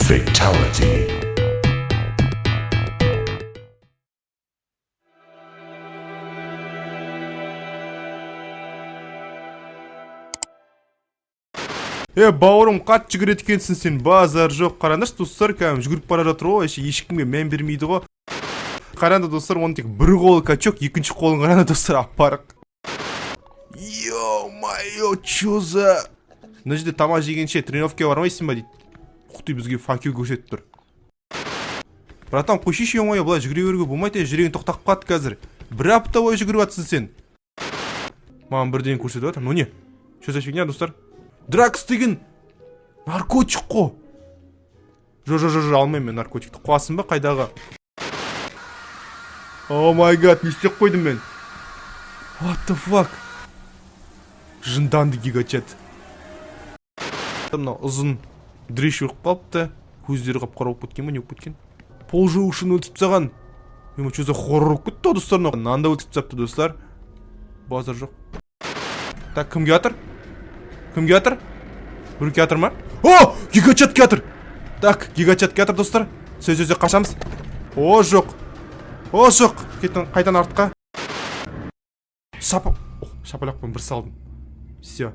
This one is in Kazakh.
Fatality. Бауырым қат жүгіреді екенсің сен, базар жоқ. Қараңдаршы достар, кәдімгі жүгіріп бара жатыр ғой, ешкімге мән бермейді ғой. Қараңдар достар, оның тек бір қолы качок, екінші қолын қараңдар достар, аппарық. Ё-майо, чё за? Мына жерде тамақ жегенше тренировкаға бармайсың ба дейді. Құқты бізге факел көрсетіп тұр. Братан, қойшиш ё-майо, былай жүгіре беруге болмайды, жүрегің тоқтап қалды қазір. Бір апта бойы жүгіріп жатсың сен. Маған бірден көрсетіп жатыр. Ну не? Что за фигня, достар? Дракс деген наркотик қой. Жо, алмаймын мен наркотикті. Қуасың ба қайдағы? О май гад, не істеп қойдым мен? What the fuck? Жынданды гигачат. Мына ұзын дреш өліп қалыпты. Көздері қап-қара болып кеткен ба, не болып кеткен? Пол жуушын өлтіп тастаған. Мен что за хоррор болып кетті достар? Нанда өлтіп тастапты достар. Базар жоқ. Так, кімге атыр? Кімге атыр? Біреуге атыр ма? О! Гигачат атыр! Так, гигачат атыр достар. Сөз қашамыз. О, жоқ. О, жоқ. Қайтан артқа. Шапалақпен бір салдым. Все.